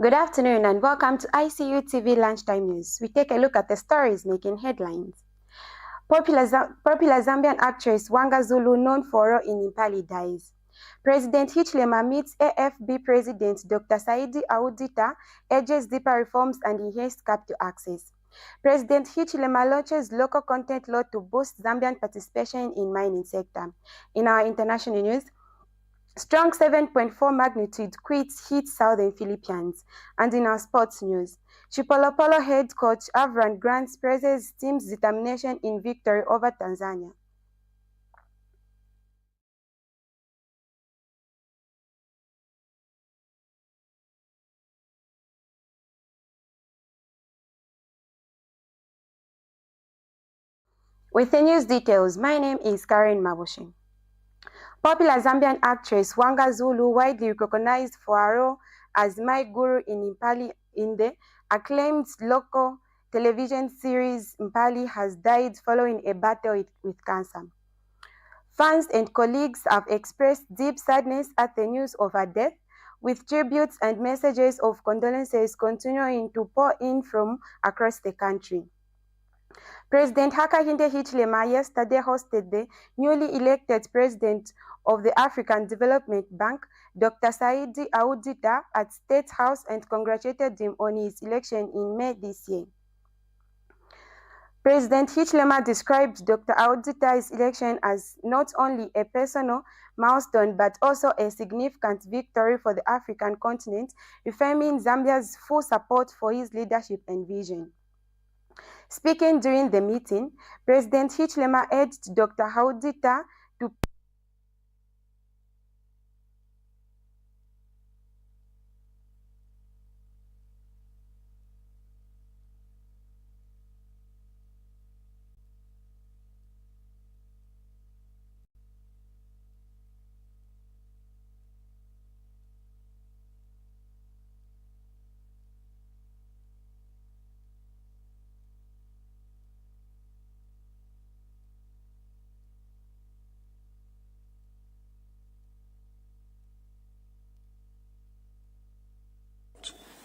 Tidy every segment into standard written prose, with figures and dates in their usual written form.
Good afternoon and welcome to ICU TV Lunchtime News. We take a look at the stories making headlines. Popular Zambian actress Wanga Zulu, known for her in Impali, dies. President Hichilema meets AFB President Dr. Saidi Audita, urges deeper reforms and enhanced capital access. President Hichilema launches local content law to boost Zambian participation in mining sector. In our international news, strong 7.4 magnitude quakes hit southern Philippines. And in our sports news, Chipolopolo head coach Avran Grant praises team's determination in victory over Tanzania. With the news details, my name is Karen Maboshi. Popular Zambian actress Wanga Zulu, widely recognized for her role as My Guru in Impali in the acclaimed local television series Impali, has died following a battle with cancer. Fans and colleagues have expressed deep sadness at the news of her death, with tributes and messages of condolences continuing to pour in from across the country. President Hakainde Hichilema yesterday hosted the newly elected president of the African Development Bank, Dr. Saidi Audita, at State House and congratulated him on his election in May this year. President Hichilema described Dr. Audita's election as not only a personal milestone but also a significant victory for the African continent, reaffirming Zambia's full support for his leadership and vision. Speaking during the meeting, President Hichilema urged Dr. Audita to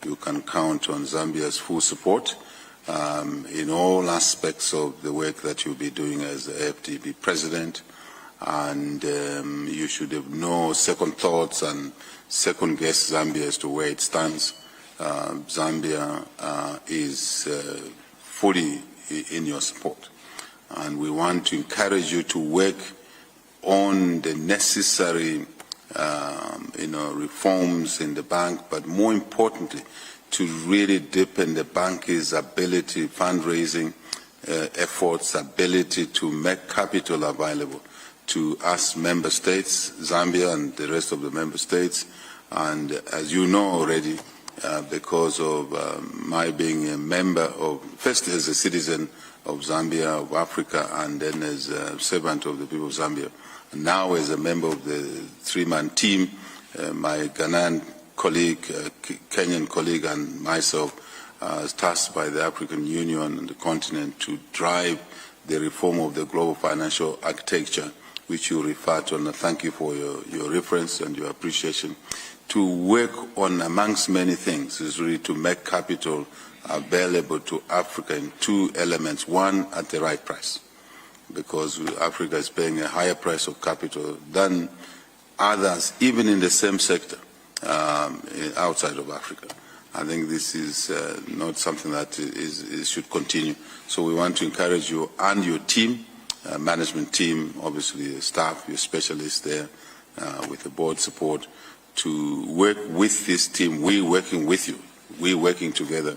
You can count on Zambia's full support in all aspects of the work that you'll be doing as the AFDB president. And you should have no second thoughts and second guess Zambia as to where it stands. Zambia is fully in your support. And we want to encourage you to work on the necessary reforms in the bank, but more importantly, to really deepen the bank's ability, fundraising efforts, ability to make capital available to us member states, Zambia and the rest of the member states. And as you know already, because of my being a member of, first as a citizen of Zambia, of Africa, and then as a servant of the people of Zambia, and now as a member of the three-man team, my Ghanaian colleague, Kenyan colleague, and myself is tasked by the African Union and the continent to drive the reform of the global financial architecture, which you refer to, and I thank you for your reference and your appreciation. To work on, amongst many things, is really to make capital available to Africa in two elements. One, at the right price, because Africa is paying a higher price of capital than others, even in the same sector outside of Africa. I think this is not something that should continue. So we want to encourage you and your team, management team, obviously the staff, your specialists there, with the board support, to work with this team. We're working with you. We're working together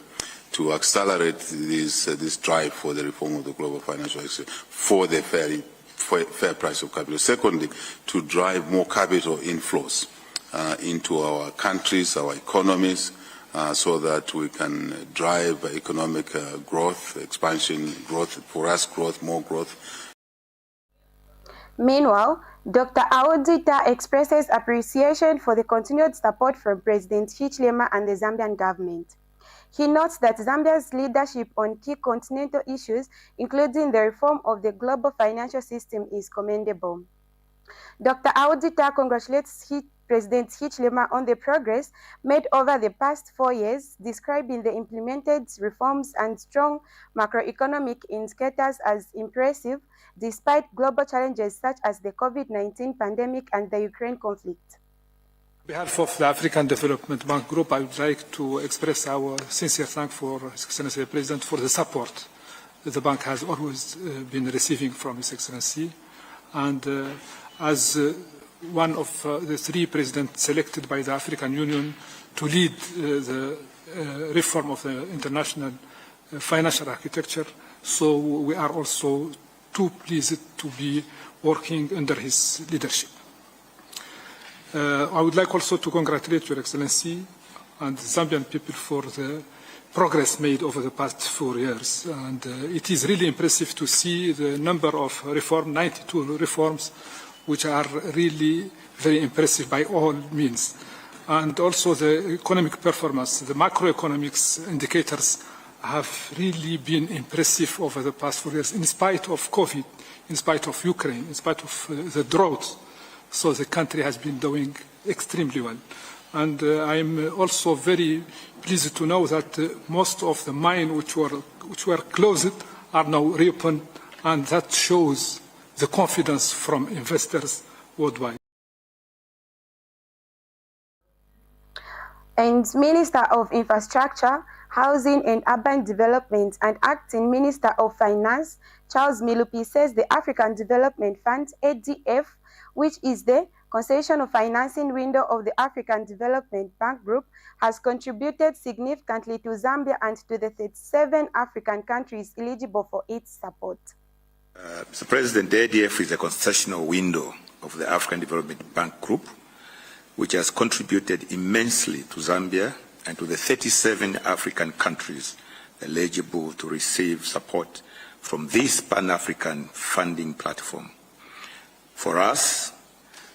to accelerate this drive for the reform of the global financial system for the fair price of capital. Secondly, to drive more capital inflows into our countries, our economies, so that we can drive economic growth, expansion, growth for us, more growth. Meanwhile, Dr. Audita expresses appreciation for the continued support from President Hichilema and the Zambian government. He notes that Zambia's leadership on key continental issues, including the reform of the global financial system, is commendable. Dr. Audita congratulates President Hichilema on the progress made over the past 4 years, describing the implemented reforms and strong macroeconomic indicators as impressive, despite global challenges such as the COVID-19 pandemic and the Ukraine conflict. On behalf of the African Development Bank Group, I would like to express our sincere thanks for His Excellency the President for the support that the bank has always been receiving from His Excellency. And as one of the 3 presidents selected by the African Union to lead the reform of the international financial architecture, so we are also too pleased to be working under his leadership. I would like also to congratulate Your Excellency and the Zambian people for the progress made over the past 4 years. And it is really impressive to see the number of reforms, 92 reforms, which are really very impressive by all means. And also the economic performance, the macroeconomics indicators have really been impressive over the past 4 years, in spite of COVID, in spite of Ukraine, in spite of the drought. So the country has been doing extremely well. And I'm also very pleased to know that most of the mines which were closed are now reopened, and that shows the confidence from investors worldwide. And Minister of Infrastructure, Housing and Urban Development and Acting Minister of Finance, Charles Milupi, says the African Development Fund, ADF, which is the concession of financing window of the African Development Bank Group, has contributed significantly to Zambia and to the 37 African countries eligible for its support. Mr. President, the ADF is a concessional window of the African Development Bank Group, which has contributed immensely to Zambia and to the 37 African countries eligible to receive support from this Pan-African funding platform. For us,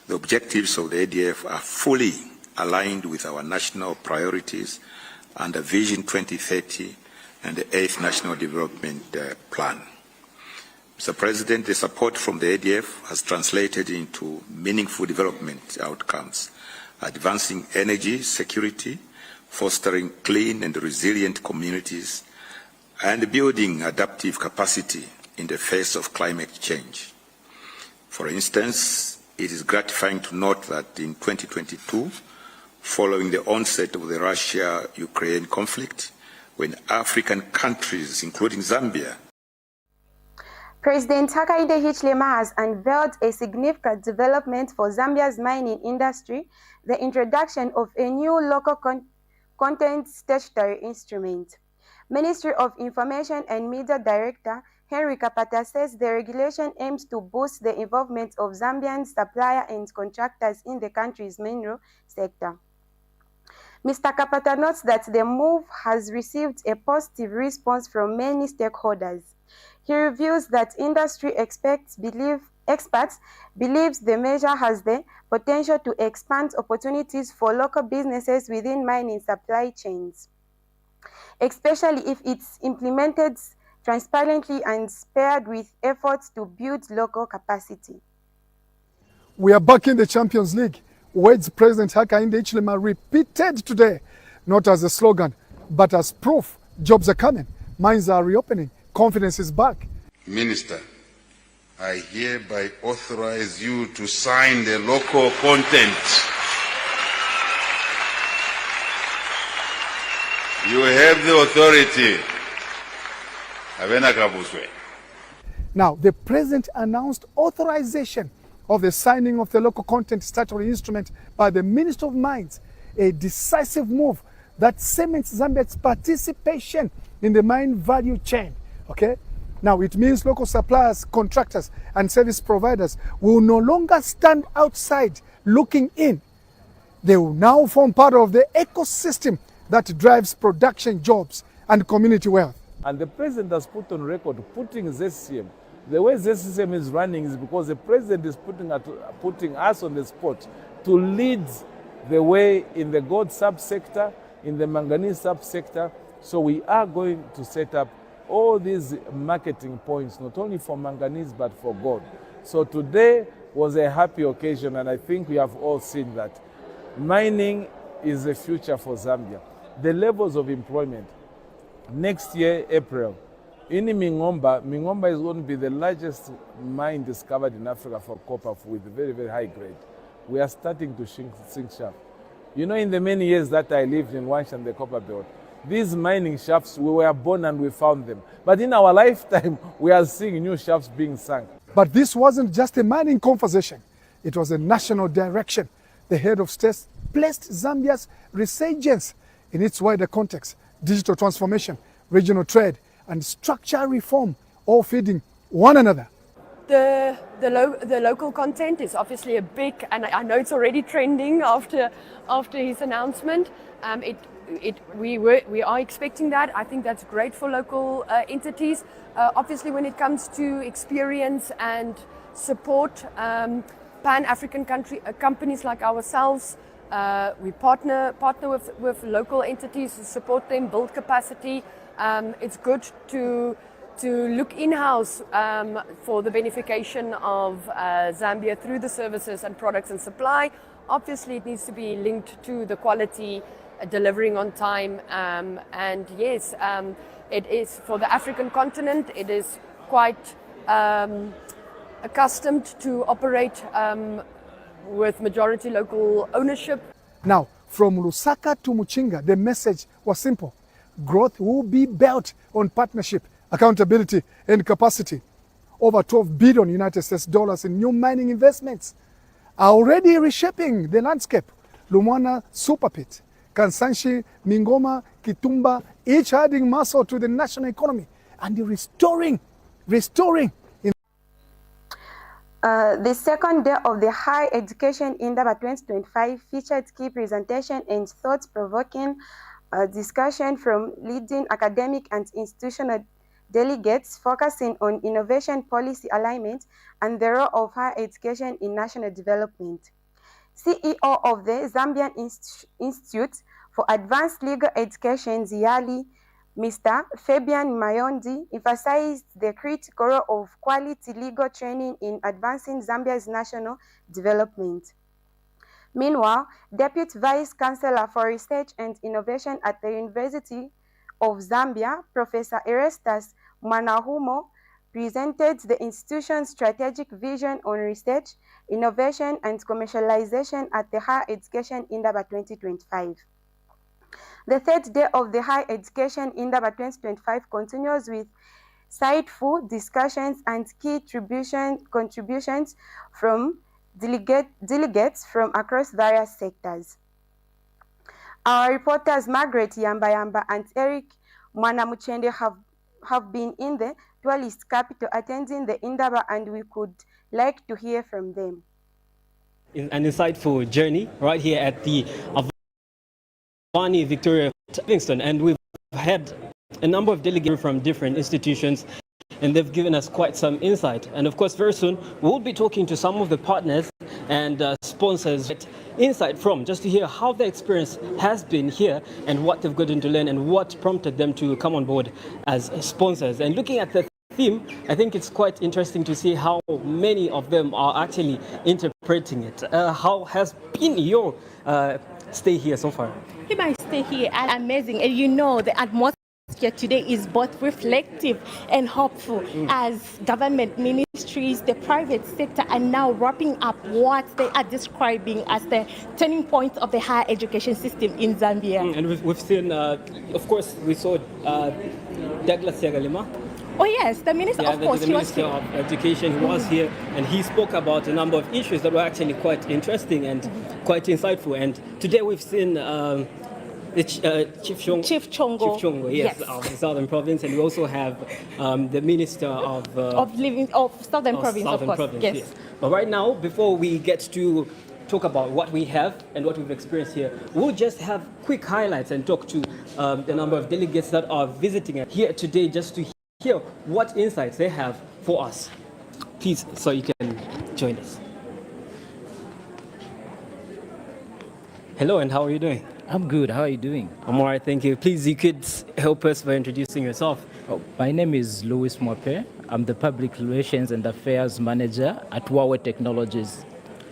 the objectives of the ADF are fully aligned with our national priorities under Vision 2030 and the 8th National Development Plan. Mr. President, the support from the ADF has translated into meaningful development outcomes, advancing energy security, fostering clean and resilient communities, and building adaptive capacity in the face of climate change. For instance, it is gratifying to note that in 2022, following the onset of the Russia-Ukraine conflict, when African countries, including Zambia, President Hakainde Hichilema has unveiled a significant development for Zambia's mining industry, the introduction of a new local content statutory instrument. Ministry of Information and Media Director Henry Kapata says the regulation aims to boost the involvement of Zambian suppliers and contractors in the country's mineral sector. Mr. Kapata notes that the move has received a positive response from many stakeholders. He reveals that industry experts believe the measure has the potential to expand opportunities for local businesses within mining supply chains, especially if it's implemented transparently and paired with efforts to build local capacity. We are back in the Champions League, words President Hakainde Hichilema repeated today, not as a slogan, but as proof. Jobs are coming, mines are reopening, confidence is back. Minister, I hereby authorize you to sign the local content. You have the authority. Now, the President announced authorization of the signing of the local content statutory instrument by the Minister of Mines, a decisive move that cements Zambia's participation in the mine value chain. Okay? Now, it means local suppliers, contractors, and service providers will no longer stand outside looking in. They will now form part of the ecosystem that drives production, jobs, and community wealth. And the President has put on record putting ZCM. The way ZCM is running is because the President is putting us on the spot to lead the way in the gold subsector, in the manganese subsector. So we are going to set up all these marketing points, not only for manganese, but for gold. So today was a happy occasion, and I think we have all seen that. Mining is the future for Zambia. The levels of employment, next year, April, in Mingomba is going to be the largest mine discovered in Africa for copper with very, very high grade. We are starting to sink shaft. You know, in the many years that I lived in Wansha and the copper belt, these mining shafts, we were born and we found them. But in our lifetime, we are seeing new shafts being sunk. But this wasn't just a mining conversation. It was a national direction. The head of state placed Zambia's resurgence in its wider context: digital transformation, regional trade, and structural reform, all feeding one another. The local content is obviously a big, and I know it's already trending after his announcement. We are expecting that. I think that's great for local entities. Obviously, when it comes to experience and support, Pan-African companies like ourselves, we partner with local entities to support them, build capacity. It's good to look in-house for the benefication of Zambia through the services and products and supply. Obviously, it needs to be linked to the quality, delivering on time, and yes, it is for the African continent. It is quite accustomed to operate with majority local ownership. Now, from Lusaka to Muchinga, the message was simple: growth will be built on partnership, accountability, and capacity. Over 12 billion United States dollars in new mining investments are already reshaping the landscape. Lumwana Super Pit, Kansanshi, Mingoma, Kitumba, each adding muscle to the national economy and restoring. The second day of the Higher Education Indaba 2025 featured key presentation and thought-provoking discussion from leading academic and institutional delegates, focusing on innovation policy alignment and the role of higher education in national development. CEO of the Zambian Institute for Advanced Legal Education, ZIALI, Mr. Fabian Mayondi, emphasized the critical role of quality legal training in advancing Zambia's national development. Meanwhile, Deputy Vice Chancellor for Research and Innovation at the University of Zambia, Professor Erastus Mwanahumo, presented the institution's strategic vision on research, innovation, and commercialization at the Higher Education Indaba 2025. The third day of the Higher Education Indaba 2025 continues with insightful discussions and key contributions from delegates from across various sectors. Our reporters Margaret Yamba and Eric Mwanamuchende have been in the tourist capital attending the Indaba, and we could like to hear from them. An insightful journey right here at the Avani Victoria Livingston, and we've had a number of delegates from different institutions, and they've given us quite some insight. And of course, very soon we'll be talking to some of the partners and sponsors, insight from, just to hear how their experience has been here and what they've gotten to learn and what prompted them to come on board as sponsors. And looking at the theme, I think it's quite interesting to see how many of them are actually interpreting it. How has been your stay here so far? My stay here is amazing, and you know the atmosphere today is both reflective and hopeful as government ministries, the private sector are now wrapping up what they are describing as the turning point of the higher education system in Zambia. And we've seen, of course, we saw Douglas Yagalima. Oh yes, the Minister, of course. The Minister of Education, he was here, and he spoke about a number of issues that were actually quite interesting and quite insightful. And today we've seen Chief Chongo, yes, of the Southern Province, and we also have the Minister of Southern Province, of course. Province, yes. But right now, before we get to talk about what we have and what we've experienced here, we'll just have quick highlights and talk to the number of delegates that are visiting us here today, just to hear what insights they have for us. Please, so you can join us. Hello, and how are you doing? I'm good. How are you doing? I'm all right, thank you. Please, you could help us by introducing yourself. Oh, my name is Louis Mwape. I'm the Public Relations and Affairs Manager at Huawei Technologies.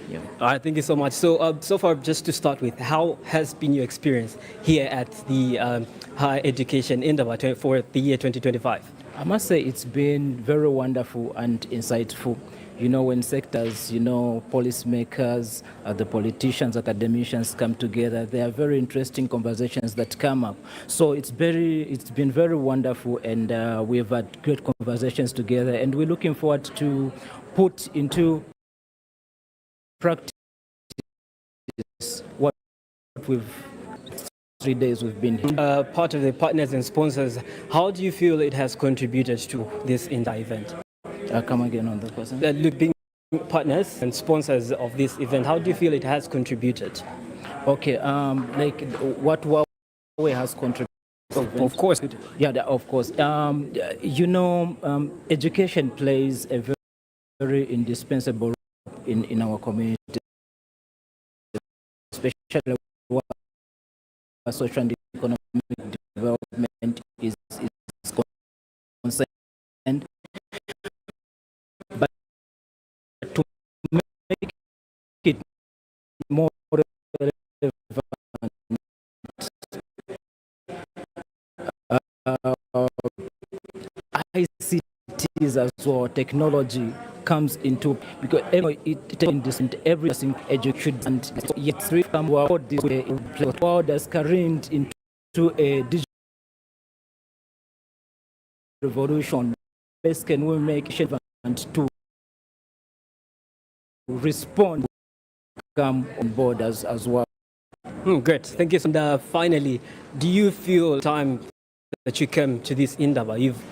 Yeah. All right, thank you so much. So, so far, just to start with, how has been your experience here at the higher education Indaba for the year 2025? I must say it's been very wonderful and insightful. You know, when sectors, policymakers, the politicians, academicians come together, there are very interesting conversations that come up. So it's been very wonderful, and we've had great conversations together, and we're looking forward to put into practice what we've 3 days we've been here. Part of the partners and sponsors, how do you feel it has contributed to this entire event? Come again on the question. Look, being partners and sponsors of this event, how do you feel it has contributed? Okay, like what Huawei has contributed. Of course. Yeah, of course. Education plays a very, very indispensable role in our community, especially where social and economic development is concerned. But to make it more relevant, ICTs as well, technology comes into, because it in this every education, and yet three come world this way, world has careened into a digital revolution. Best can we make and to respond, come on board as well. Great, thank you. And finally, do you feel time that you came to this Indaba, you've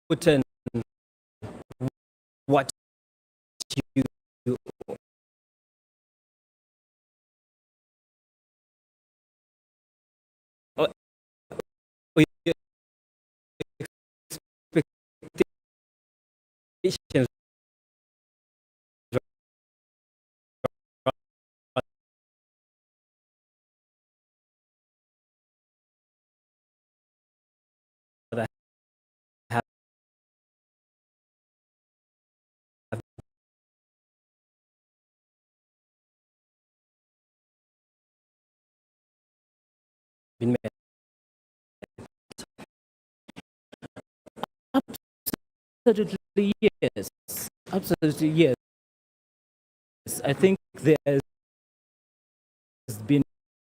put in what you expectations been made? Absolutely yes. Absolutely yes. I think there has been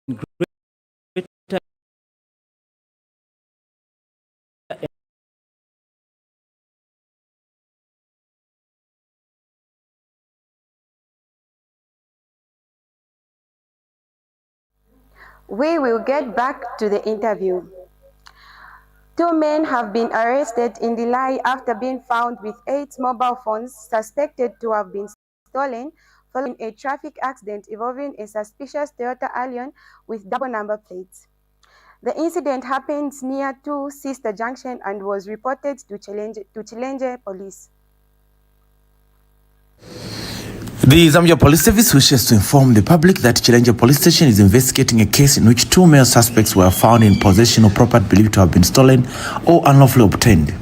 great We will get back to the interview. 2 men have been arrested in Delhi after being found with 8 mobile phones suspected to have been stolen following a traffic accident involving a suspicious Toyota Allion with double number plates. The incident happened near Two Sister Junction and was reported to Challenge Police. The Zambia Police Service wishes to inform the public that Challenge Police Station is investigating a case in which 2 male suspects were found in possession of property believed to have been stolen or unlawfully obtained.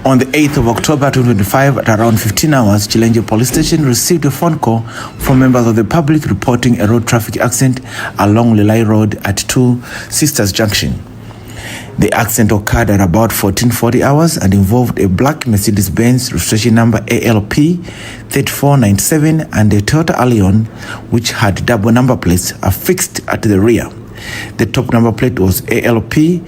On the 8th of October 2025, at around 15 hours, Challenge Police Station received a phone call from members of the public reporting a road traffic accident along Lelai Road at Two Sisters Junction. The accident occurred at about 1440 hours and involved a black Mercedes-Benz registration number ALP 3497 and a Toyota Allion which had double number plates affixed at the rear. The top number plate was ALP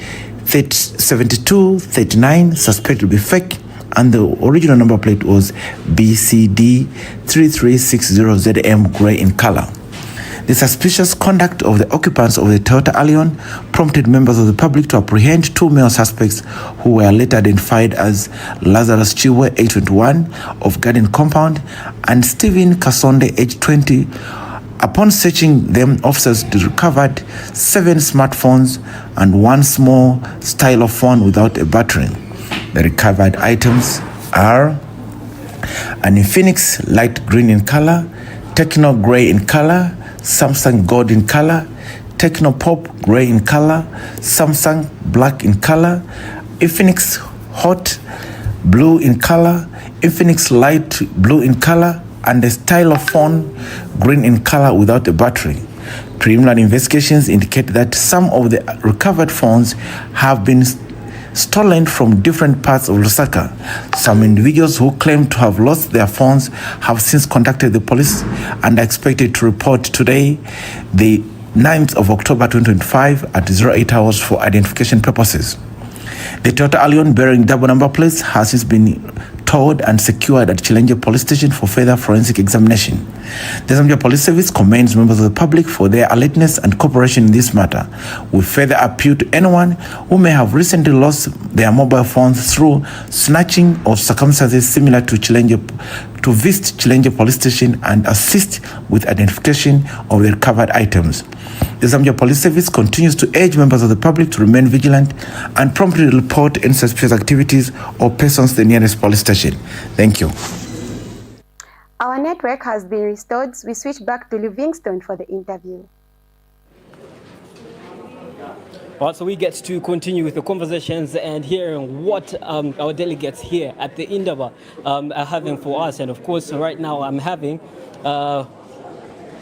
7239, suspected to be fake, and the original number plate was BCD 3360ZM, grey in color. The suspicious conduct of the occupants of the Toyota Allion prompted members of the public to apprehend 2 male suspects who were later identified as Lazarus Chiwe, age 21, of Garden Compound, and Stephen Kasonde, age 20. Upon searching them, officers recovered 7 smartphones and 1 small stylophone without a battery. The recovered items are an Infinix light green in color, Techno gray in color, Samsung gold in color, Techno Pop gray in color, Samsung black in color, Infinix hot blue in color, Infinix light blue in color, and a stylophone green in color without a battery. Preliminary investigations indicate that some of the recovered phones have been stolen from different parts of Lusaka. Some individuals who claim to have lost their phones have since contacted the police and are expected to report today, the 9th of October 2025 at 08 hours for identification purposes. The Toyota Allion bearing double number plates has since been towed and secured at Chilenge Police Station for further forensic examination. The Zambia Police Service commends members of the public for their alertness and cooperation in this matter. We further appeal to anyone who may have recently lost their mobile phones through snatching or circumstances similar to Chilenge to visit Chilenge Police Station and assist with identification of the recovered items. The Zambia Police Service continues to urge members of the public to remain vigilant and promptly report any suspicious activities or persons to the nearest police station. Thank you. Our network has been restored. We switch back to Livingstone for the interview. All right, so we get to continue with the conversations and hearing what our delegates here at the Indaba are having for us. And of course, right now I'm having a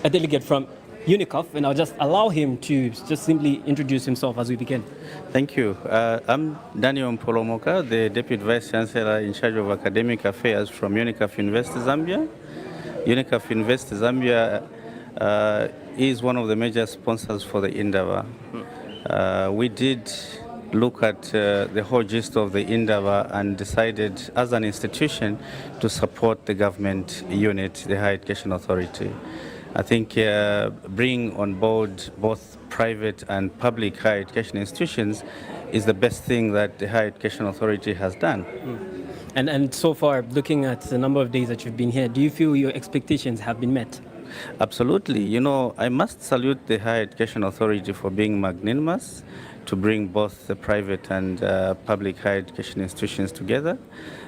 delegate from UNICEF, and I'll just allow him to just simply introduce himself as we begin. Thank you. I'm Daniel Mpolomoka, the Deputy Vice Chancellor in charge of academic affairs from UNICEF University Zambia. UNICEF University Zambia is one of the major sponsors for the Indaba. We did look at the whole gist of the Indaba and decided as an institution to support the government unit, the Higher Education Authority. I think bringing on board both private and public higher education institutions is the best thing that the Higher Education Authority has done. And so far, looking at the number of days that you've been here, do you feel your expectations have been met? Absolutely. You know, I must salute the Higher Education Authority for being magnanimous to bring both the private and public higher education institutions together.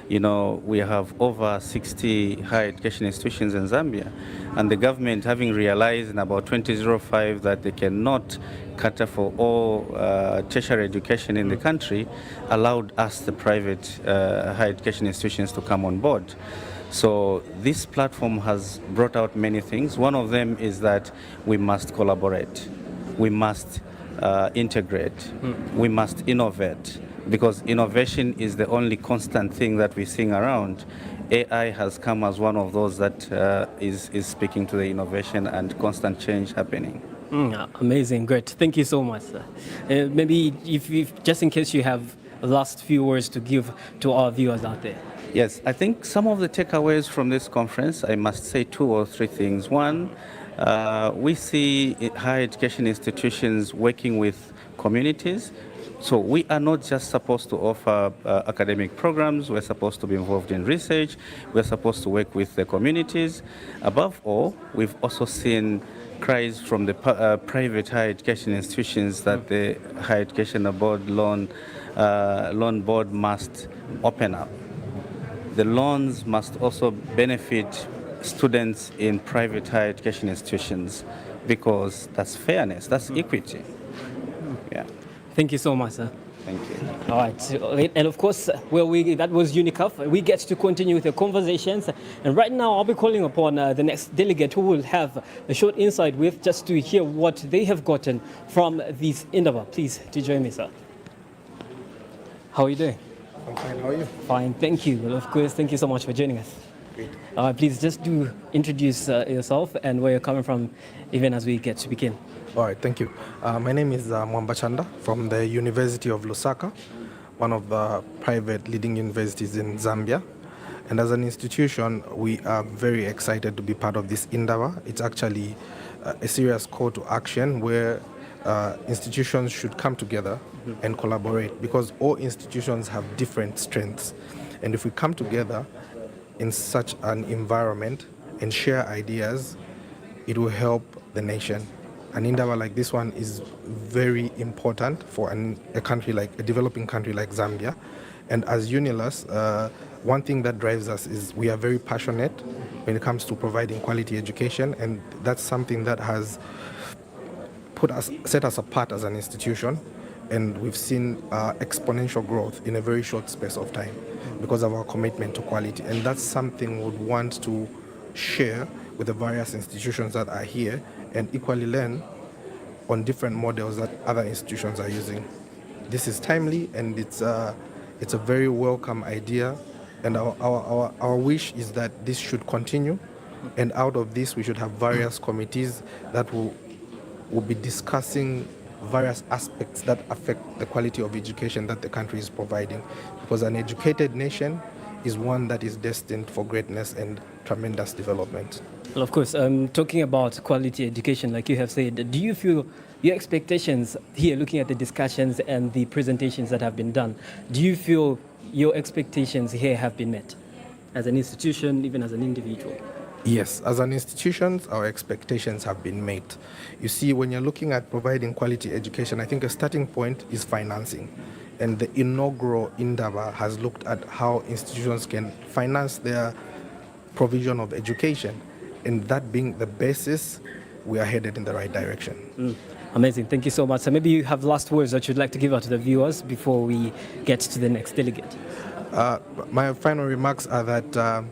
You know, we have over 60 higher education institutions in Zambia, and the government, having realized in about 2005 that they cannot cater for all tertiary education in the country, allowed us, the private higher education institutions, to come on board. So this platform has brought out many things. One of them is that we must collaborate. We must integrate. We must innovate, because innovation is the only constant thing that we're seeing around. AI has come as one of those that is speaking to the innovation and constant change happening. Amazing, great. Thank you so much, sir. Maybe if just in case you have the last few words to give to our viewers out there. Yes, I think some of the takeaways from this conference, I must say 2 or 3 things. One, we see higher education institutions working with communities. So we are not just supposed to offer academic programs, we're supposed to be involved in research, we're supposed to work with the communities. Above all, we've also seen cries from the private higher education institutions that the Higher Education Board loan board must open up. The loans must also benefit students in private higher education institutions, because that's fairness, that's equity. Yeah. Thank you so much, sir. Thank you. All right, and of course, that was UNICEF. We get to continue with the conversations, and right now I'll be calling upon the next delegate who will have a short insight with, just to hear what they have gotten from these Indaba. Please, to join me, sir. How are you doing? I'm fine, how are you? Fine, thank you. Well, of course, thank you so much for joining us. Great. Please just do introduce yourself and where you're coming from, even as we get to begin. All right, thank you. My name is Mwamba Chanda from the University of Lusaka, one of the private leading universities in Zambia. And as an institution, we are very excited to be part of this Indaba. It's actually a serious call to action where institutions should come together and collaborate, because all institutions have different strengths. And if we come together in such an environment and share ideas, it will help the nation. An Indaba like this one is very important for a country like a developing country like Zambia. And as UNILUS, one thing that drives us is we are very passionate when it comes to providing quality education, and that's something that has set us apart as an institution, and we've seen exponential growth in a very short space of time. because of our commitment to quality. And that's something we would want to share with the various institutions that are here and equally learn on different models that other institutions are using. This is timely and it's a very welcome idea, and our wish is that this should continue, and out of this we should have various committees that will be discussing various aspects that affect the quality of education that the country is providing, because an educated nation is one that is destined for greatness and tremendous development. Well, of course, talking about quality education, like you have said, do you feel your expectations here, looking at the discussions and the presentations that have been done, do you feel your expectations here have been met as an institution, even as an individual? Yes, as an institution, our expectations have been met. You see, when you're looking at providing quality education, I think a starting point is financing. And the inaugural Indaba has looked at how institutions can finance their provision of education. And that being the basis, we are headed in the right direction. Amazing. Thank you so much. So maybe you have last words that you'd like to give out to the viewers before we get to the next delegate. My final remarks are that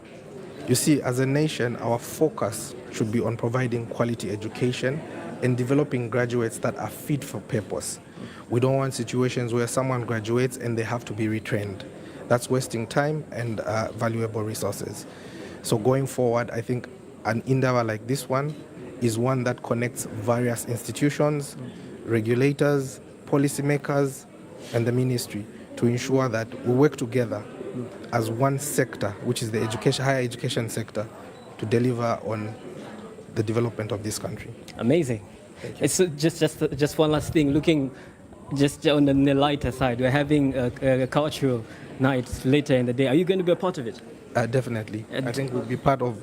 you see, as a nation, our focus should be on providing quality education and developing graduates that are fit for purpose. We don't want situations where someone graduates and they have to be retrained. That's wasting time and valuable resources. So going forward, I think an Indaba like this one is one that connects various institutions, regulators, policymakers, and the ministry to ensure that we work together as one sector, which is the higher education sector, to deliver on the development of this country. Amazing. It's just one last thing. Looking just on the lighter side, we're having a cultural night later in the day. Are you going to be a part of it? Definitely. I think we'll be part of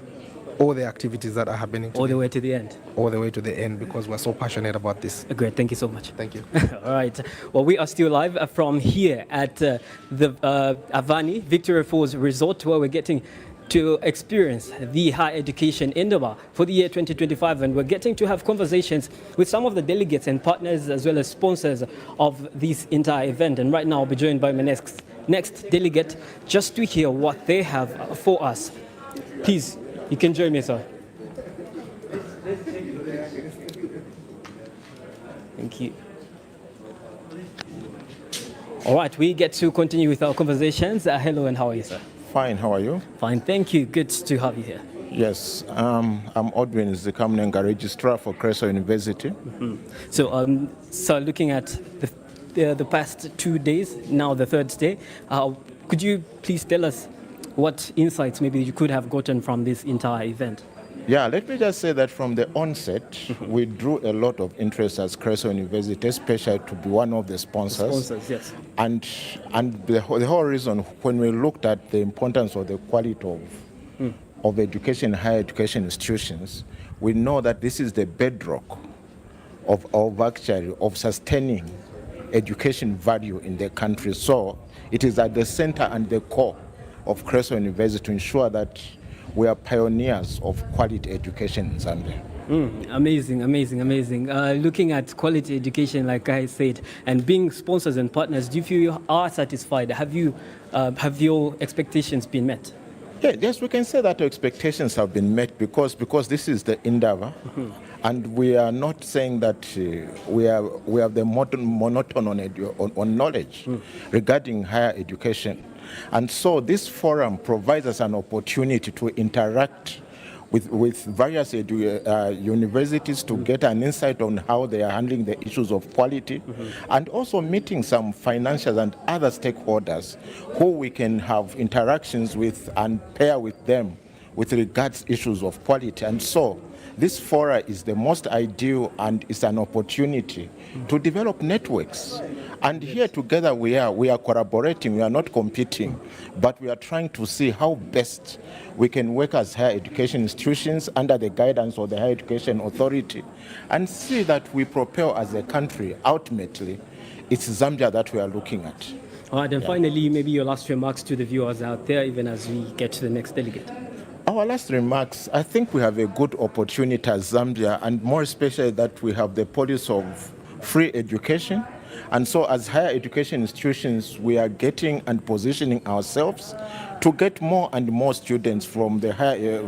all the activities that are happening today. All the way to the end? All the way to the end, because we're so passionate about this. Great, thank you so much. Thank you. All right. Well, we are still live from here at the Avani Victoria Falls Resort, where we're getting to experience the higher education Indaba for the year 2025, and we're getting to have conversations with some of the delegates and partners as well as sponsors of this entire event. And right now I'll be joined by my next delegate just to hear what they have for us. Please, you can join me, sir. Thank you. All right, we get to continue with our conversations. Hello, and how are you, sir? Fine, how are you? Fine, thank you. Good to have you here. Yes, I'm Odwin, the Kamnenga Registrar for Creso University. Mm-hmm. So looking at the past 2 days, now the third day, could you please tell us what insights maybe you could have gotten from this entire event? Yeah, let me just say that from the onset, we drew a lot of interest as Creso University, especially to be one of the sponsors. Yes. And the whole reason, when we looked at the importance of the quality of education, higher education institutions, we know that this is the bedrock of sustaining education value in the country. So it is at the center and the core of Creso University to ensure that we are pioneers of quality education in Zambia. Amazing. Looking at quality education, like I said, and being sponsors and partners, do you feel you are satisfied? Have your expectations been met? Yeah, yes, we can say that our expectations have been met because this is the Indaba, and we are not saying that we have the monotone on knowledge regarding higher education. And so this forum provides us an opportunity to interact with various universities to get an insight on how they are handling the issues of quality, and also meeting some financials and other stakeholders who we can have interactions with and pair with them with regards issues of quality. And so this forum is the most ideal, and it's an opportunity to develop networks. And here together we are collaborating, we are not competing, but we are trying to see how best we can work as higher education institutions under the guidance of the Higher Education Authority, and see that we propel as a country. Ultimately, it's Zambia that we are looking at. All right, and finally, maybe your last remarks to the viewers out there, even as we get to the next delegate. Our last remarks, I think we have a good opportunity as Zambia, and more especially that we have the policy of free education, And so as higher education institutions, we are getting and positioning ourselves to get more and more students from the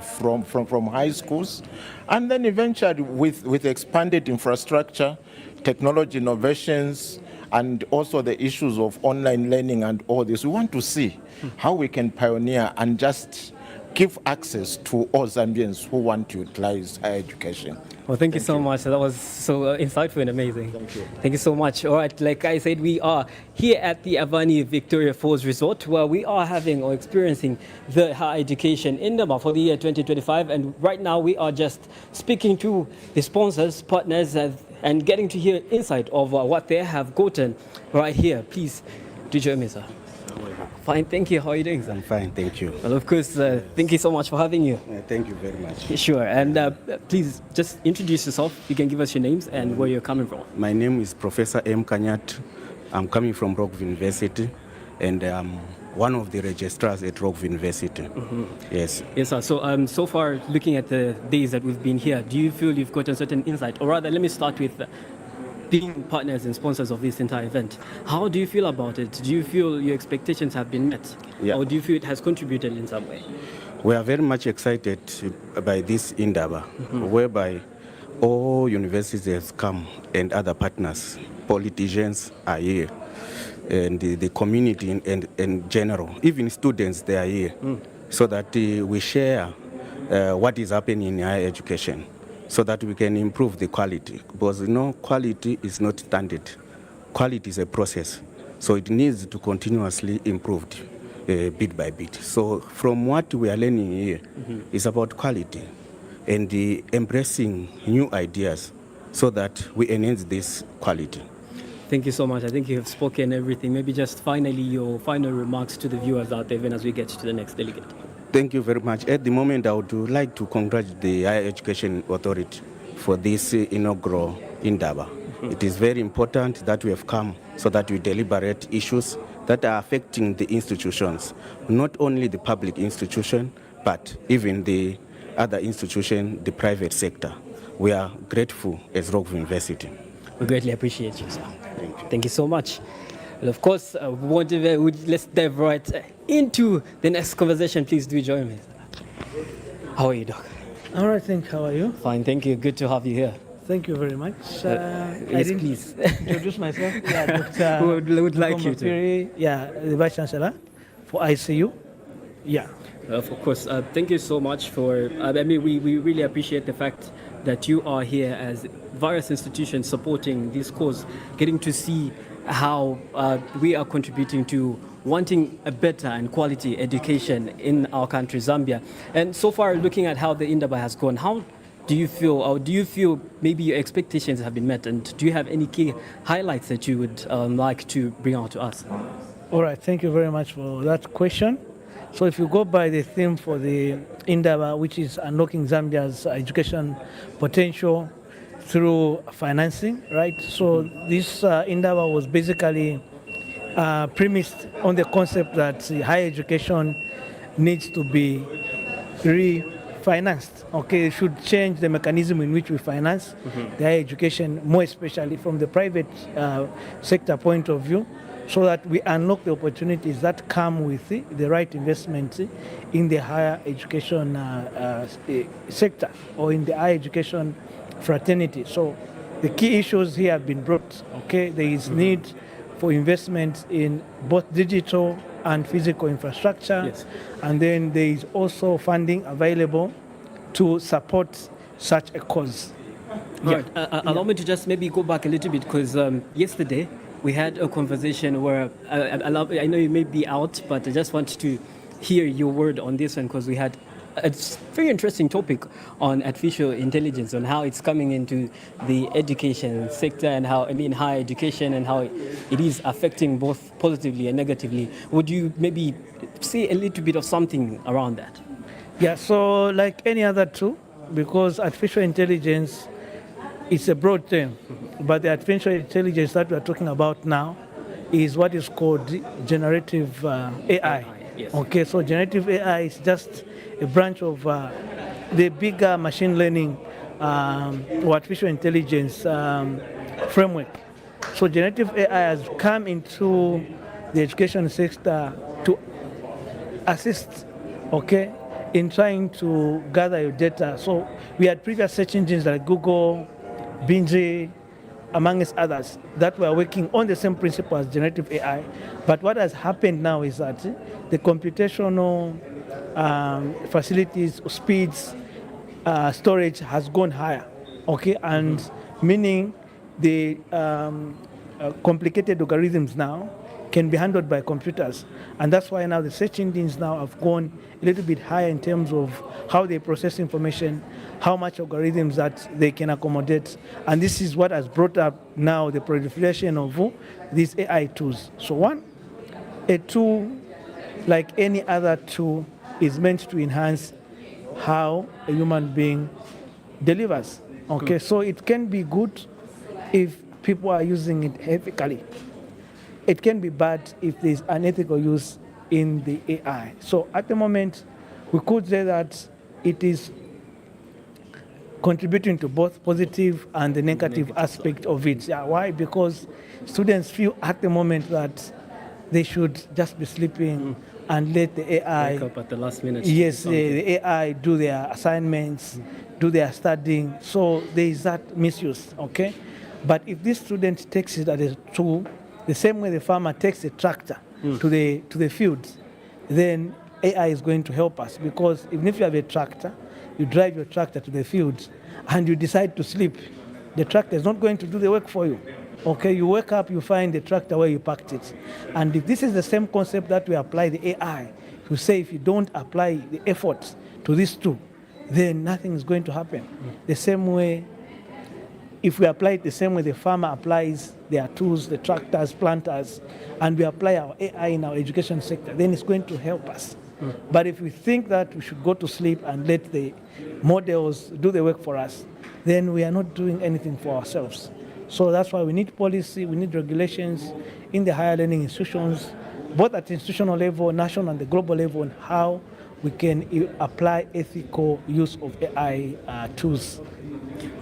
from high schools, and then eventually with expanded infrastructure, technology innovations, and also the issues of online learning and all this, we want to see how we can pioneer and just give access to all Zambians who want to utilize higher education. Well, thank you so much. That was so insightful and amazing. Thank you. Thank you so much. All right, like I said, we are here at the Avani Victoria Falls Resort, where we are having or experiencing the higher education in Indaba for the year 2025. And right now we are just speaking to the sponsors, partners, and getting to hear insight of what they have gotten right here. Please do join me, sir. Fine, thank you. How are you doing, sir? I'm fine, thank you. Well, of course, thank you so much for having you. Thank you very much. Sure, and please just introduce yourself. You can give us your names and where you're coming from. My name is Professor M. Kanyat. I'm coming from Rockville University, and I'm one of the registrars at Rockville University. Yes. Yes, sir. So, so far, looking at the days that we've been here, do you feel you've gotten certain insight? Or rather, let me start with being partners and sponsors of this entire event. How do you feel about it? Do you feel your expectations have been met? Yeah. Or do you feel it has contributed in some way? We are very much excited by this Indaba, whereby all universities have come and other partners, politicians are here, and the community in general, even students, they are here, so that we share what is happening in higher education, so that we can improve the quality. Because quality is not standard. Quality is a process, so it needs to continuously improved bit by bit. So from what we are learning here, is about quality and embracing new ideas so that we enhance this quality. Thank you so much. I think you have spoken everything. Maybe just finally your final remarks to the viewers out there, even as we get to the next delegate. Thank you very much. At the moment, I would like to congratulate the Higher Education Authority for this inaugural Indaba. It is very important that we have come so that we deliberate issues that are affecting the institutions, not only the public institution, but even the other institution, the private sector. We are grateful as Rockville University. We greatly appreciate you, sir. Thank you. Thank you so much. Well, of course, let's dive right into the next conversation. Please do join me. How are you, Doc? All right, thank you. How are you? Fine, thank you. Good to have you here. Thank you very much. Yes, please. Introduce myself. Yeah, Dr. Who would like you to? Yeah, the Vice Chancellor for ICU. Yeah. Of course, thank you so much for, we really appreciate the fact that you are here as various institutions supporting this cause, getting to see how we are contributing to wanting a better and quality education in our country, Zambia. And so far, looking at how the Indaba has gone, how do you feel, or do you feel maybe your expectations have been met? And do you have any key highlights that you would like to bring out to us? All right, thank you very much for that question. So if you go by the theme for the Indaba, which is unlocking Zambia's education potential through financing, right? So this Indaba was basically premised on the concept that higher education needs to be refinanced. Okay, it should change the mechanism in which we finance the higher education, more especially from the private sector point of view, so that we unlock the opportunities that come with the right investments in the higher education sector or in the higher education fraternity. So the key issues here have been brought. Okay, there is need for investment in both digital and physical infrastructure, yes. And then there is also funding available to support such a cause. Right. Allow me to just maybe go back a little bit, because yesterday we had a conversation where I know you may be out, but I just want to hear your word on this one, because we had a very interesting topic on artificial intelligence, on how it's coming into the education sector and how, higher education, and how it is affecting both positively and negatively. Would you maybe say a little bit of something around that? Yeah, so like any other tool, because artificial intelligence is a broad term, but the artificial intelligence that we are talking about now is what is called generative AI. Yes. Okay, so generative AI is just a branch of the bigger machine learning or artificial intelligence framework. So generative AI has come into the education sector to assist, okay, in trying to gather your data. So we had previous search engines like Google, Bing, amongst others, that were working on the same principle as generative AI. But what has happened now is that the computational facilities, speeds, storage has gone higher, okay, and meaning the complicated algorithms now can be handled by computers. And that's why now the search engines now have gone a little bit higher in terms of how they process information, how much algorithms that they can accommodate. And this is what has brought up now the proliferation of these AI tools. So one, a tool like any other tool is meant to enhance how a human being delivers. Okay, so it can be good if people are using it ethically. It can be bad if there's unethical use in the AI. So at the moment, we could say that it is contributing to both positive and the negative aspect of it. Yeah, why? Because students feel at the moment that they should just be sleeping and let the AI wake up at the last minute. Yes, the AI do their assignments, do their studying. So there is that misuse, okay? But if this student takes it as a tool, the same way the farmer takes a tractor to the fields, then AI is going to help us, because even if you have a tractor, you drive your tractor to the fields and you decide to sleep, the tractor is not going to do the work for you. Okay, you wake up, you find the tractor where you parked it. And if this is the same concept that we apply the AI, to say if you don't apply the effort to this tool, then nothing is going to happen. The same way, if we apply it the same way the farmer applies their tools, the tractors, planters, and we apply our AI in our education sector, then it's going to help us. But if we think that we should go to sleep and let the models do the work for us, then we are not doing anything for ourselves. So that's why we need policy, we need regulations in the higher learning institutions, both at institutional level, national and the global level, on how we can apply ethical use of AI tools.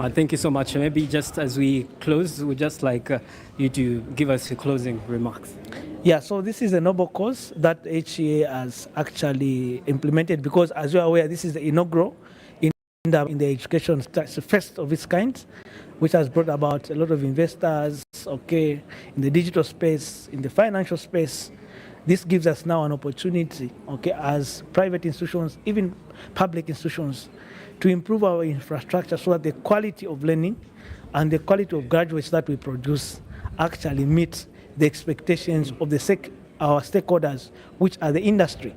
Thank you so much. Maybe just as we close, we'd just like you to give us your closing remarks. Yeah, so this is a noble cause that HEA has actually implemented, because as you are aware, this is the inaugural in the education, it's the first of its kind, which has brought about a lot of investors, okay, in the digital space, in the financial space. This gives us now an opportunity, okay, as private institutions, even public institutions, to improve our infrastructure so that the quality of learning and the quality of graduates that we produce actually meet the expectations of our stakeholders, which are the industry.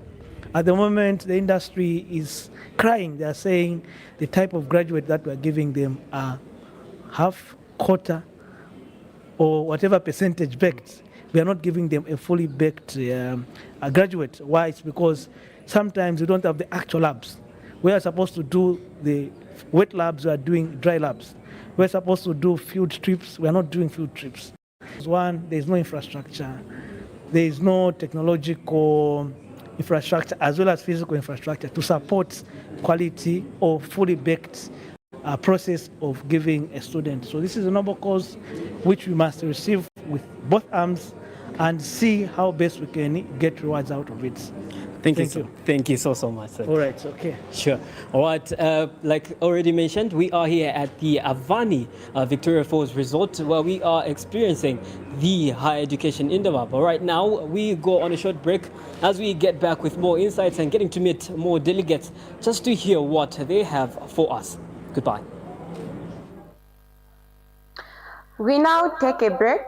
At the moment, the industry is crying. They are saying the type of graduate that we are giving them are half, quarter, or whatever percentage baked. We are not giving them a fully baked graduate. Why? It's because sometimes we don't have the actual labs. We are supposed to do the wet labs, we are doing dry labs. We're supposed to do field trips, we are not doing field trips. One, there is no infrastructure. There is no technological infrastructure as well as physical infrastructure to support quality or fully baked process of giving a student. So this is a noble cause which we must receive with both arms and see how best we can get rewards out of it. Thank you. Thank you so much, sir. All right, okay. Sure. All right, like already mentioned, we are here at the Avani Victoria Falls Resort, where we are experiencing the higher education in Indaba. But right now, we go on a short break as we get back with more insights and getting to meet more delegates just to hear what they have for us. Goodbye. We now take a break.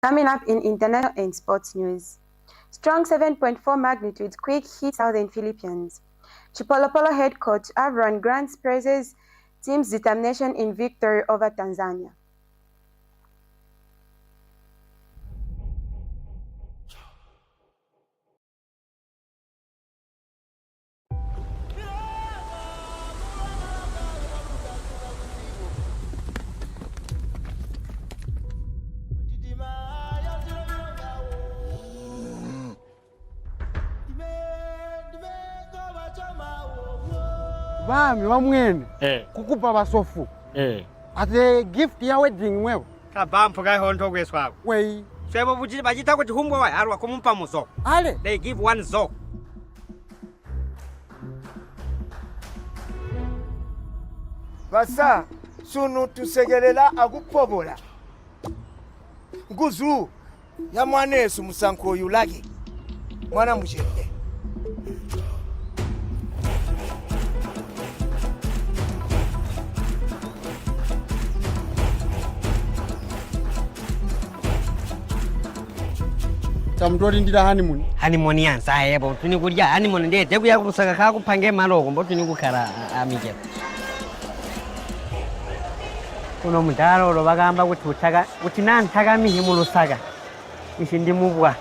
Coming up in international and sports news. Strong 7.4 magnitude quake hit southern Philippines. Chipolopolo head coach Avron Grants praises team's determination in victory over Tanzania. Bami wa mwene kukupa basofu ate gift ya wedding wewe Kabampo guy honto gweswa. Wei. Sebo buji bajita ko humbo wa arwa ko mumpa muzo. Ale. They give one zo. Basa sunu tusegelela akupobola. Nguzu ya mwanesu musanko yulagi. Mwana mujende. Tamdori ndira honeymoon. Honeymoon yansa yebo tuni kurya honeymoon nde tebu ya kusaka ka kupange maloko mbo tuni kukara amije. Kuno mutaro lo bagamba kuti nantaka mihi mu Lusaka. Ishi ndi mubwa.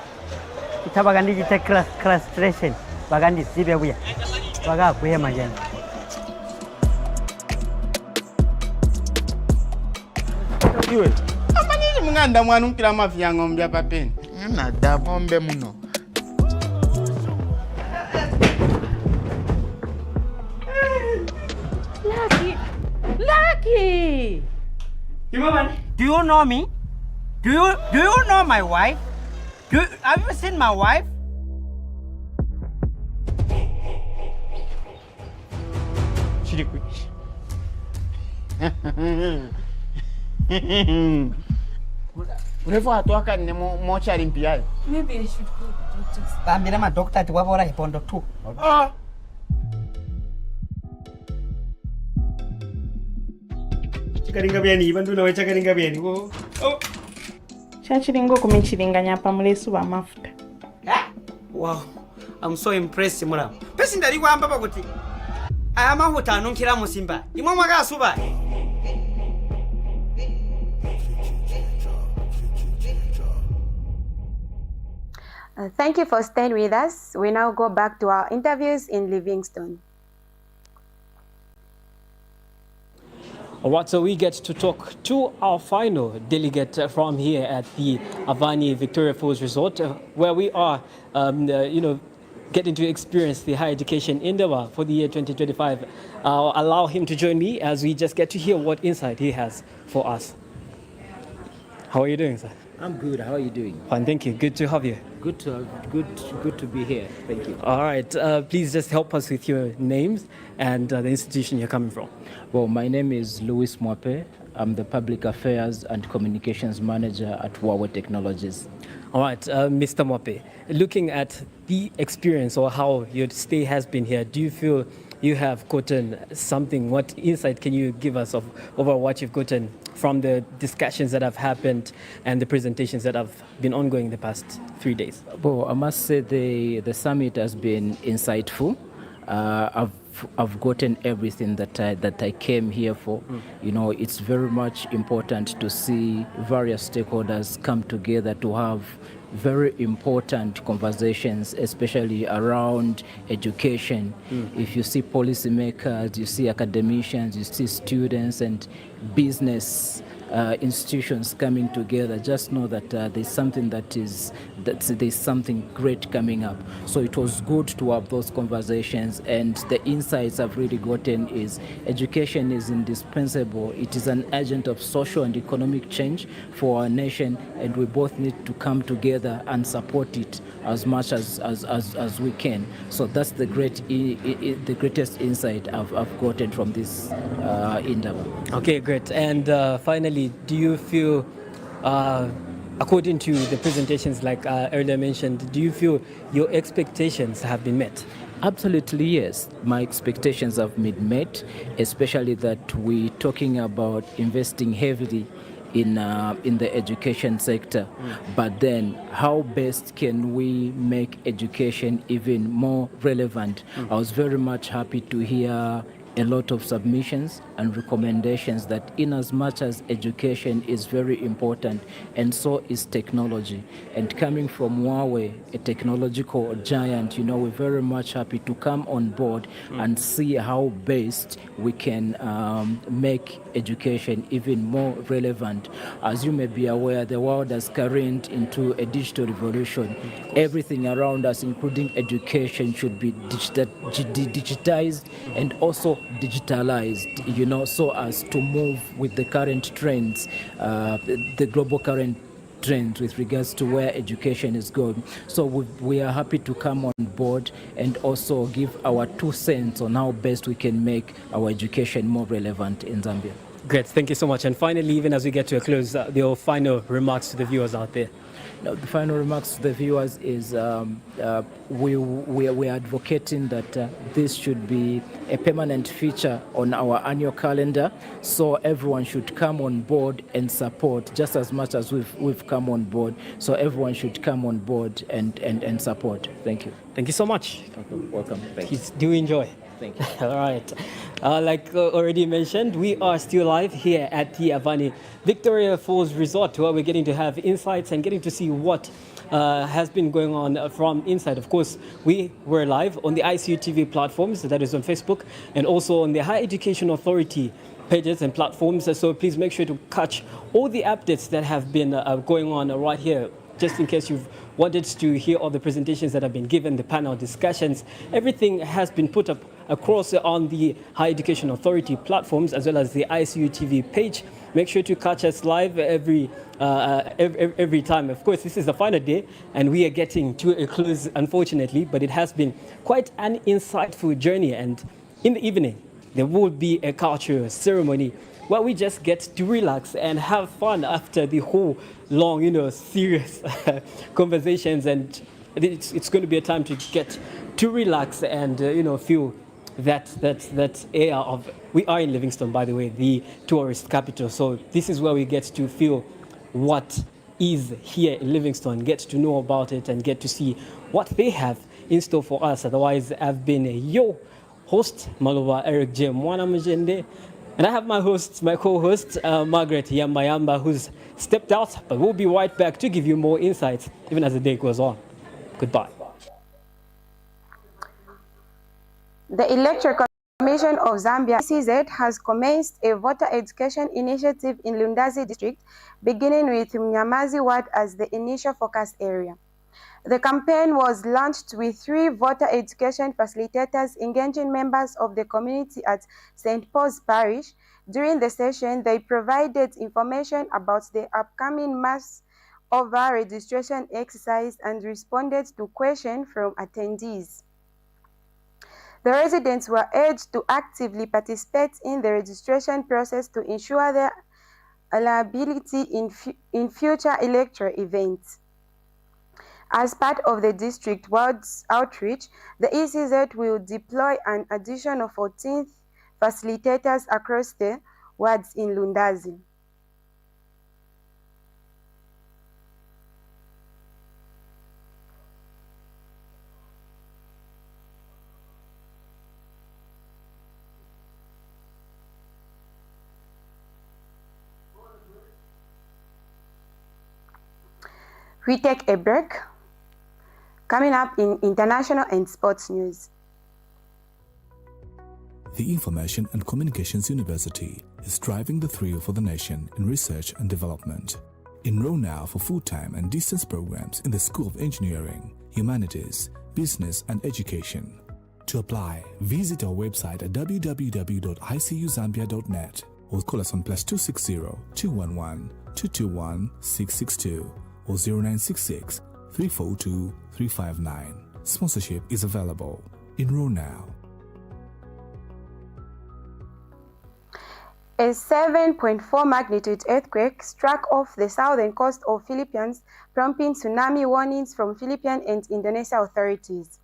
Kitabaga ndi gite claustration bagandi sibe buya. Baga kuhema jana. Iwe. Amanyiri munganda mwana unkira mafia ng'ombe papeni. Na dabombe muno. Lucky. Do you know me? Do you know my wife? Have you seen my wife? Chirikwi. Urefu atoka ni mochari mpiayo. Maybe I should go to the doctors. Bambira ma doctor ati wabora hipondo tu. Ah. Chikaringa byani bantu nawe chakaringa byani wo. Oh. Chachiringo kumichiringanya pamulesu wa mafuta. Wow. I'm so impressed mura. Pesi ndari kwamba bakuti. Aya mahuta anonkira musimba. Imwe mwakasuba. Thank you for staying with us. We now go back to our interviews in Livingstone. All right, so we get to talk to our final delegate from here at the Avani Victoria Falls Resort, where we are, getting to experience the higher education endeavor for the year 2025. I'll allow him to join me as we just get to hear what insight he has for us. How are you doing, sir? I'm good. How are you doing? Fine, thank you. Good to have you. Good to be here. Thank you. All right. Please just help us with your names and the institution you're coming from. Well, my name is Louis Mwape. I'm the Public Affairs and Communications Manager at Huawei Technologies. All right, Mr. Mwape, looking at the experience or how your stay has been here, do you feel you have gotten something? What insight can you give us over what you've gotten from the discussions that have happened and the presentations that have been ongoing the past 3 days? Well, I must say the summit has been insightful. I've gotten everything that I came here for. You know, it's very much important to see various stakeholders come together to have very important conversations, especially around education. If you see policymakers, you see academicians, you see students and business institutions coming together, just know that there's something there's something great coming up. So it was good to have those conversations, and the insights I've really gotten is education is indispensable. It is an agent of social and economic change for our nation, and we both need to come together and support it as much as we can. So that's the greatest insight I've gotten from this endeavor. Okay, great. And finally, do you feel, according to the presentations like earlier mentioned, do you feel your expectations have been met? Absolutely, yes. My expectations have been met, especially that we're talking about investing heavily in the education sector. But then how best can we make education even more relevant? I was very much happy to hear a lot of submissions and recommendations that in as much as education is very important, and so is technology. And coming from Huawei, a technological giant, you know, we're very much happy to come on board and see how best we can make education even more relevant. As you may be aware, the world has careened into a digital revolution. Everything around us, including education, should be digitized and also digitalized, so as to move with the current trends, the global current trends with regards to where education is going. So we are happy to come on board and also give our 2 cents on how best we can make our education more relevant in Zambia. Great, thank you so much. And finally, even as we get to a close, your final remarks to the viewers out there. Now, the final remarks to the viewers is we are advocating that this should be a permanent feature on our annual calendar, so everyone should come on board and support just as much as we've come on board. So everyone should come on board and support. Thank you. Thank you so much. Welcome. Thank Please do enjoy. Thank you. All right. Like already mentioned, we are still live here at the Avani Victoria Falls Resort, where we're getting to have insights and getting to see what has been going on from inside. Of course, we were live on the ICU TV platforms, that is on Facebook, and also on the Higher Education Authority pages and platforms. So please make sure to catch all the updates that have been going on right here, just in case you've wanted to hear all the presentations that have been given, the panel discussions. Everything has been put up across on the Higher Education Authority platforms as well as the ICU TV page. Make sure to catch us live every time. Of course, this is the final day and we are getting to a close, unfortunately, but it has been quite an insightful journey. And in the evening, there will be a cultural ceremony where we just get to relax and have fun after the whole long, serious conversations. And it's going to be a time to get to relax and, feel that air of, we are in Livingstone, by the way, the tourist capital. So this is where we get to feel what is here in Livingstone, get to know about it and get to see what they have in store for us. Otherwise, I've been your host, Maluba Eric J. Mwana Mjende, and I have my co-host, Margaret Yamba, who's stepped out, but we'll be right back to give you more insights even as the day goes on. Goodbye. The Electoral Commission of Zambia, ECZ, has commenced a voter education initiative in Lundazi district, beginning with Mnyamazi ward as the initial focus area. The campaign was launched with 3 voter education facilitators engaging members of the community at St. Paul's Parish. During the session, they provided information about the upcoming mass over registration exercise and responded to questions from attendees. The residents were urged to actively participate in the registration process to ensure their liability in future electoral events. As part of the district-wide outreach, the ECZ will deploy an additional 14 facilitators across the wards in Lundazi. We take a break. Coming up in international and sports news. The Information and Communications University is driving the thrill for the nation in research and development. Enroll now for full-time and distance programs in the School of Engineering, Humanities, Business and Education. To apply, visit our website at www.icuzambia.net or call us on +260 211 221 662 or 0966 342 359. Sponsorship is available. Enroll now. A 7.4 magnitude earthquake struck off the southern coast of Philippines, prompting tsunami warnings from Philippine and Indonesian authorities.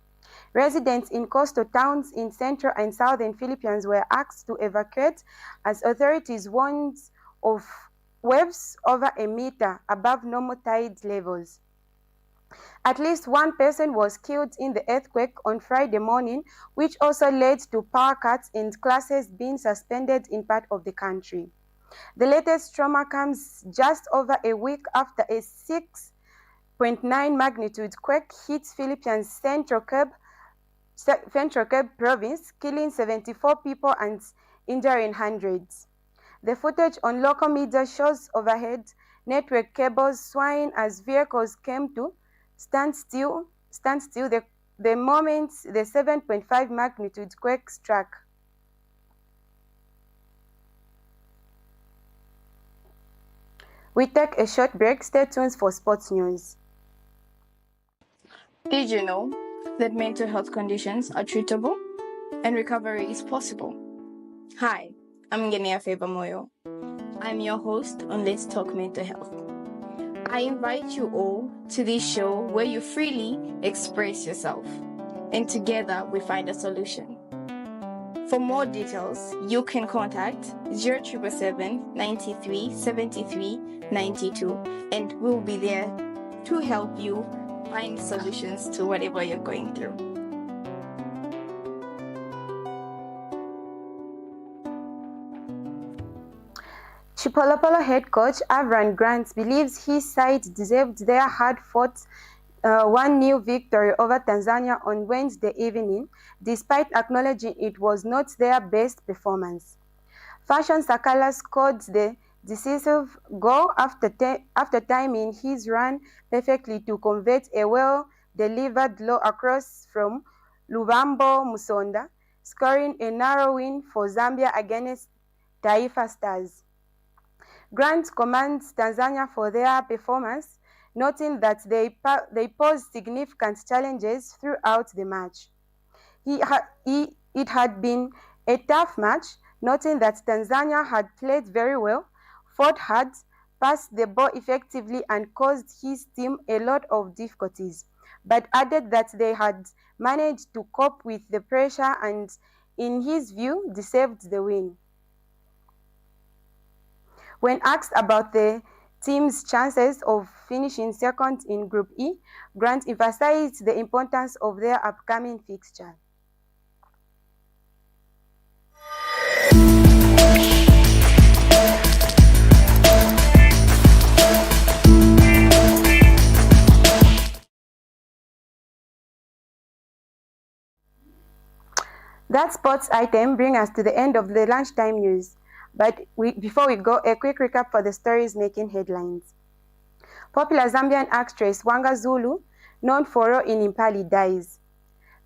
Residents in coastal towns in central and southern Philippines were asked to evacuate as authorities warned of waves over a meter above normal tide levels. At least one person was killed in the earthquake on Friday morning, which also led to power cuts and classes being suspended in part of the country. The latest trauma comes just over a week after a 6.9 magnitude quake hit Philippines' Central Cape province, killing 74 people and injuring hundreds. The footage on local media shows overhead network cables swaying as vehicles came to stand still the moment the 7.5 magnitude quake struck. We take a short break. Stay tuned for sports news. Did you know that mental health conditions are treatable and recovery is possible? Hi, I'm Ngenea Favor Moyo. I'm your host on Let's Talk Mental Health. I invite you all to this show where you freely express yourself, and together we find a solution. For more details, you can contact 0777 93 73 92, and we'll be there to help you find solutions to whatever you're going through. Chipolopolo head coach Avran Grant believes his side deserved their hard-fought 1-0 victory over Tanzania on Wednesday evening, despite acknowledging it was not their best performance. Fashion Sakala scored the decisive goal after timing his run perfectly to convert a well-delivered low across from Lubambo Musonda, scoring a narrow win for Zambia against Taifa Stars. Grant commends Tanzania for their performance, noting that they posed significant challenges throughout the match. It had been a tough match, noting that Tanzania had played very well, fought hard, passed the ball effectively, and caused his team a lot of difficulties, but added that they had managed to cope with the pressure and, in his view, deserved the win. When asked about the team's chances of finishing second in Group E, Grant emphasized the importance of their upcoming fixture. That sports item brings us to the end of the lunchtime news. But before we go, a quick recap for the stories making headlines. Popular Zambian actress Wanga Zulu, known for role in Impali, dies.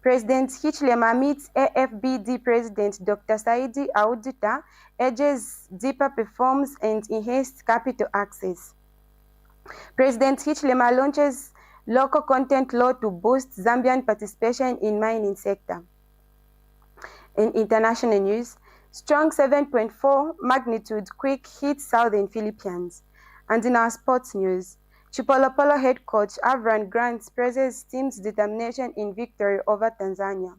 President Hichilema meets AFBD President Dr. Saidi Audita, urges deeper reforms and enhanced capital access. President Hichilema launches local content law to boost Zambian participation in mining sector. In international news, strong 7.4 magnitude quake hit southern Philippines. And in our sports news, Chipolopolo head coach Avran Grant praises team's determination in victory over Tanzania.